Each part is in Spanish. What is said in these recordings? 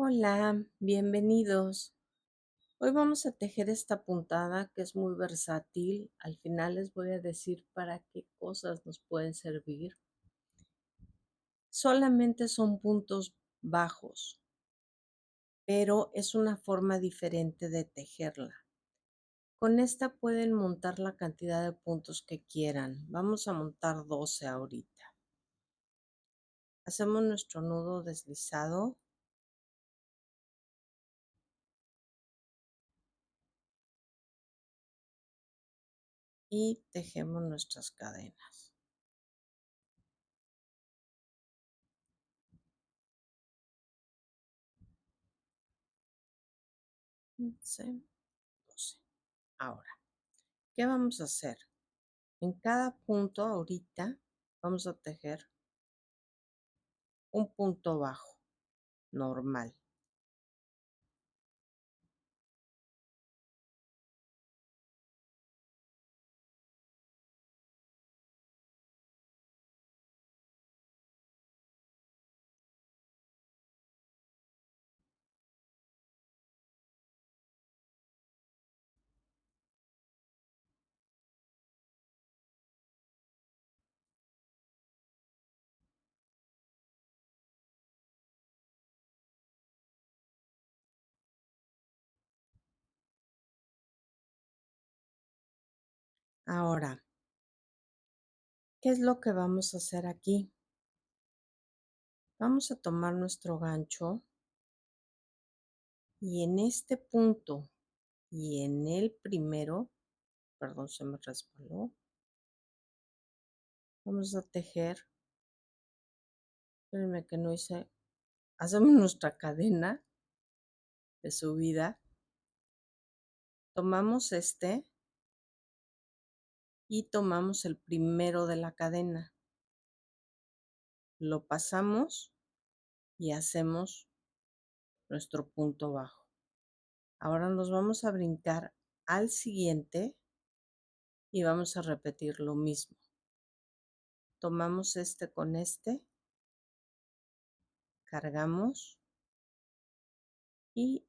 Hola, bienvenidos. Hoy vamos a tejer esta puntada que es muy versátil. Al final les voy a decir para qué cosas nos pueden servir. Solamente son puntos bajos, pero es una forma diferente de tejerla. Con esta pueden montar la cantidad de puntos que quieran. Vamos a montar 12 ahorita. Hacemos nuestro nudo deslizado. Y tejemos nuestras cadenas. 11, 12. Ahora, ¿qué vamos a hacer? En cada punto ahorita vamos a tejer un punto bajo, normal. Ahora, ¿qué es lo que vamos a hacer aquí? Vamos a tomar nuestro gancho y en este punto y en el primero, perdón, se me resbaló, vamos a tejer, espérenme que no hice, hacemos nuestra cadena de subida, tomamos este y tomamos el primero de la cadena, lo pasamos y hacemos nuestro punto bajo. Ahora nos vamos a brincar al siguiente y vamos a repetir lo mismo. Tomamos este con este, cargamos y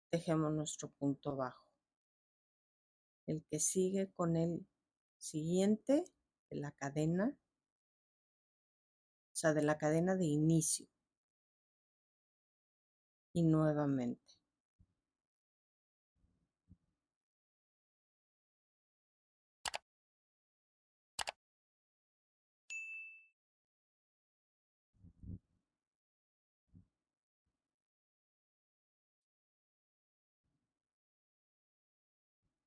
tejemos nuestro punto bajo. El que sigue con el siguiente de la cadena, o sea, de la cadena de inicio. Y nuevamente.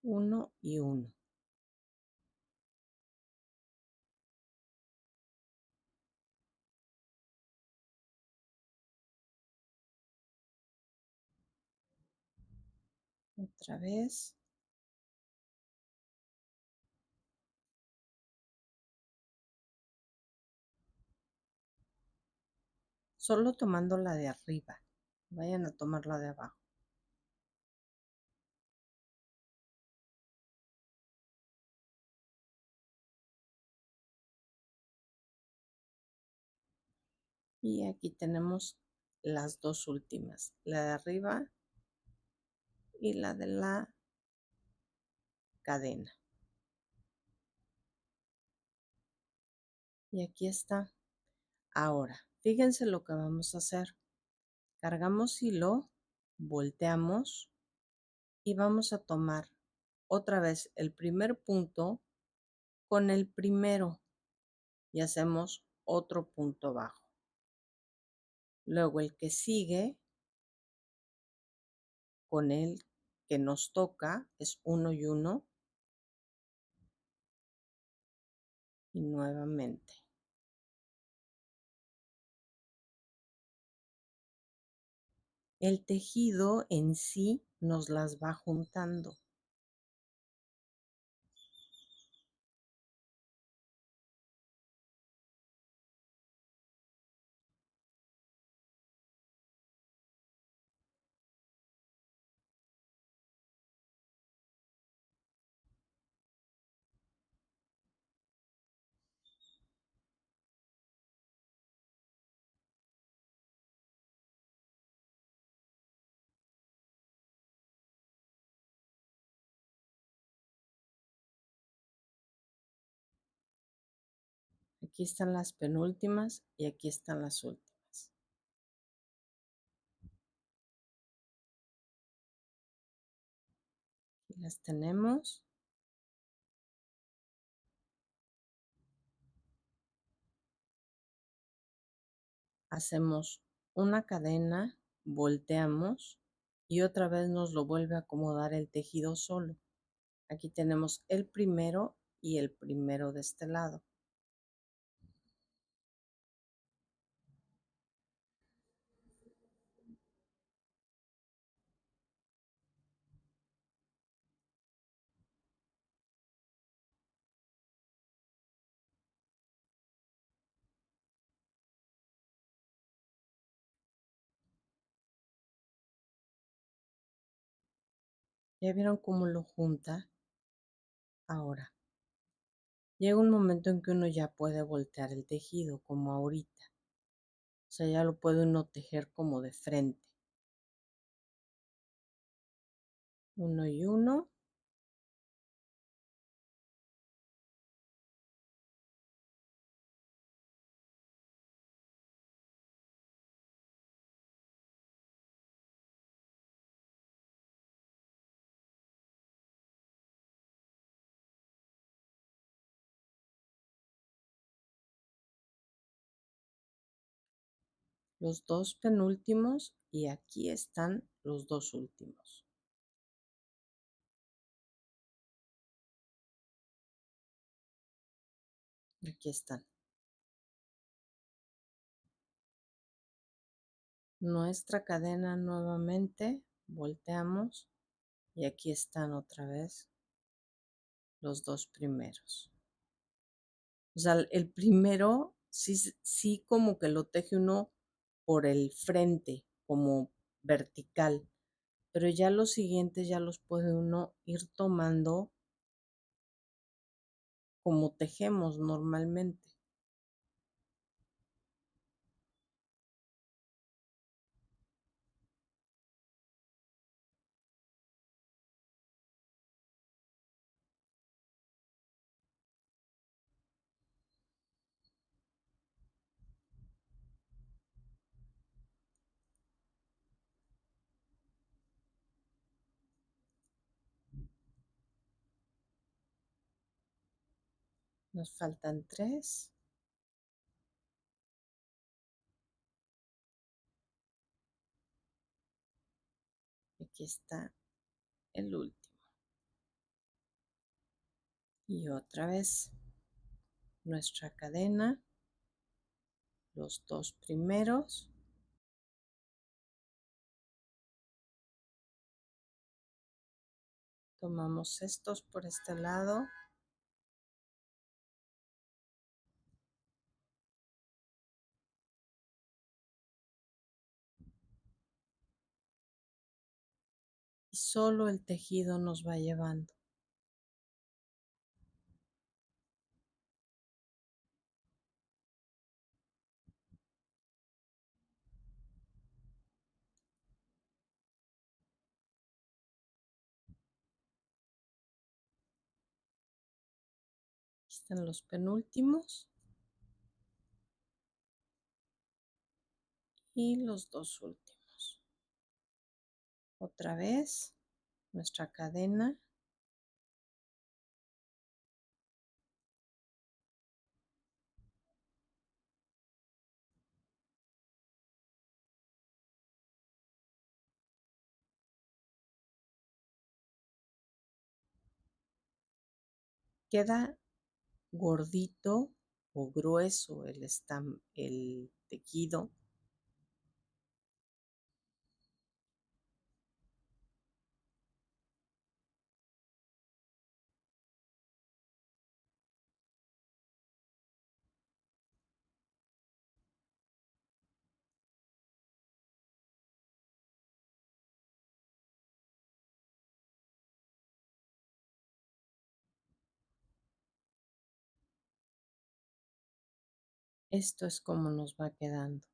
Uno y uno. Otra vez. Solo tomando la de arriba. Vayan a tomar la de abajo. Y aquí tenemos las dos últimas. La de arriba y la de la cadena. Y aquí está. Ahora, fíjense lo que vamos a hacer. Cargamos hilo, volteamos y vamos a tomar otra vez el primer punto con el primero y hacemos otro punto bajo. Luego el que sigue con el que nos toca es uno y uno y nuevamente. El tejido en sí nos las va juntando. Aquí están las penúltimas y aquí están las últimas. Aquí las tenemos. Hacemos una cadena, volteamos y otra vez nos lo vuelve a acomodar el tejido solo. Aquí tenemos el primero y el primero de este lado. ¿Ya vieron cómo lo junta? Ahora, llega un momento en que uno ya puede voltear el tejido, como ahorita. O sea, ya lo puede uno tejer como de frente. Uno y uno. Los dos penúltimos y aquí están los dos últimos. Aquí están. Nuestra cadena nuevamente, volteamos y aquí están otra vez los dos primeros. O sea, el primero sí como que lo teje uno por el frente, como vertical, pero ya los siguientes ya los puede uno ir tomando como tejemos normalmente. Nos faltan 3. Aquí está el último. Y otra vez nuestra cadena, los dos primeros. Tomamos estos por este lado. Y solo el tejido nos va llevando. Aquí están los penúltimos y los dos últimos. Otra vez nuestra cadena. Queda gordito o grueso el tejido. Esto es como nos va quedando.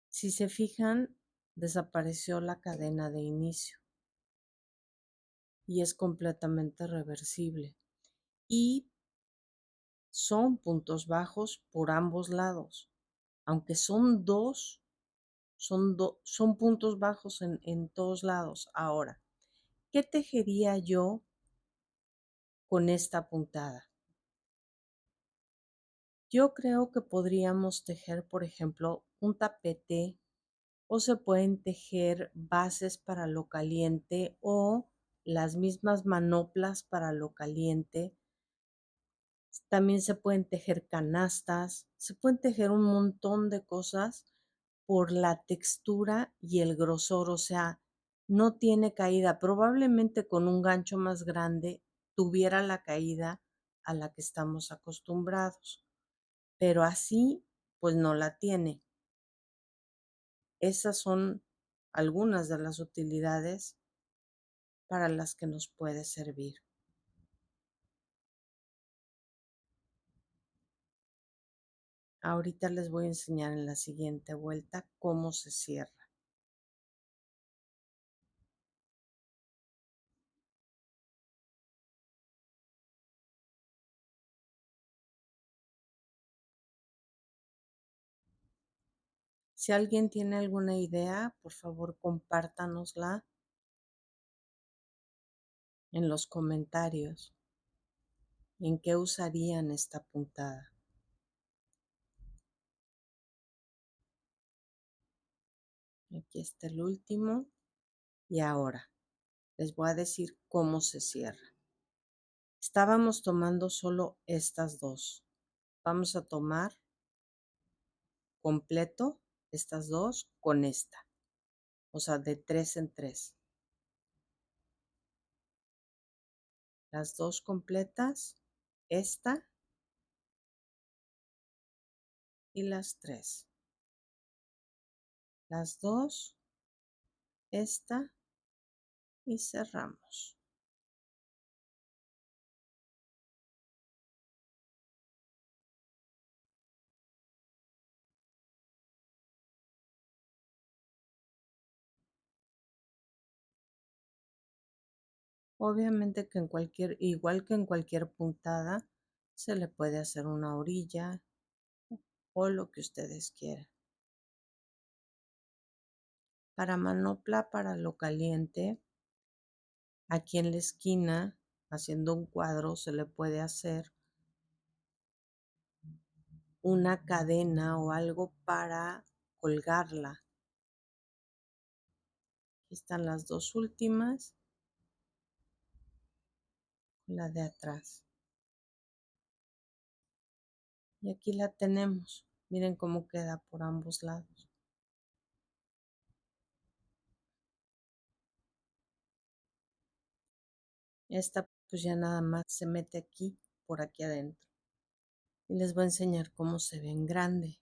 Si se fijan, desapareció la cadena de inicio y es completamente reversible. Y son puntos bajos por ambos lados. Aunque son dos, son puntos bajos en todos lados. Ahora, ¿qué tejería yo con esta puntada? Yo creo que podríamos tejer, por ejemplo, un tapete o se pueden tejer bases para lo caliente o las mismas manoplas para lo caliente. También se pueden tejer canastas, se pueden tejer un montón de cosas por la textura y el grosor, o sea, no tiene caída. Probablemente con un gancho más grande tuviera la caída a la que estamos acostumbrados, pero así pues no la tiene. Esas son algunas de las utilidades para las que nos puede servir. Ahorita les voy a enseñar en la siguiente vuelta cómo se cierra. Si alguien tiene alguna idea, por favor compártanosla en los comentarios. ¿En qué usarían esta puntada? Aquí está el último. Y ahora les voy a decir cómo se cierra. Estábamos tomando solo estas dos. Vamos a tomar completo estas dos con esta. O sea, de 3 en 3. Las dos completas, esta y las 3. Las dos, esta y cerramos. Obviamente que igual que en cualquier puntada, se le puede hacer una orilla o lo que ustedes quieran. Para manopla, para lo caliente, aquí en la esquina, haciendo un cuadro, se le puede hacer una cadena o algo para colgarla. Aquí están las dos últimas, la de atrás. Y aquí la tenemos. Miren cómo queda por ambos lados. Esta pues ya nada más se mete aquí, por aquí adentro. Y les voy a enseñar cómo se ve en grande.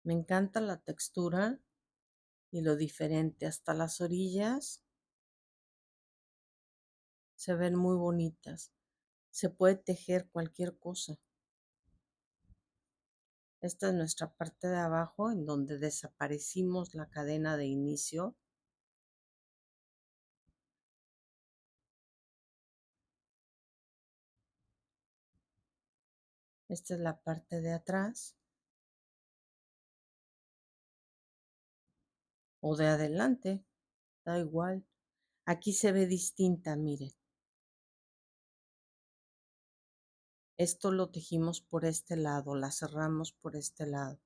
Me encanta la textura y lo diferente. Hasta las orillas se ven muy bonitas. Se puede tejer cualquier cosa. Esta es nuestra parte de abajo en donde desaparecimos la cadena de inicio. Esta es la parte de atrás o de adelante, da igual. Aquí se ve distinta, miren. Esto lo tejimos por este lado, la cerramos por este lado.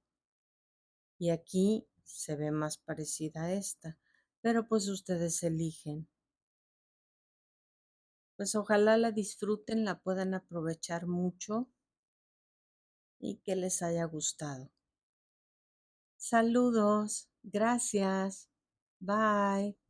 Y aquí se ve más parecida a esta, pero pues ustedes eligen. Pues ojalá la disfruten, la puedan aprovechar mucho y que les haya gustado. Saludos, gracias, bye.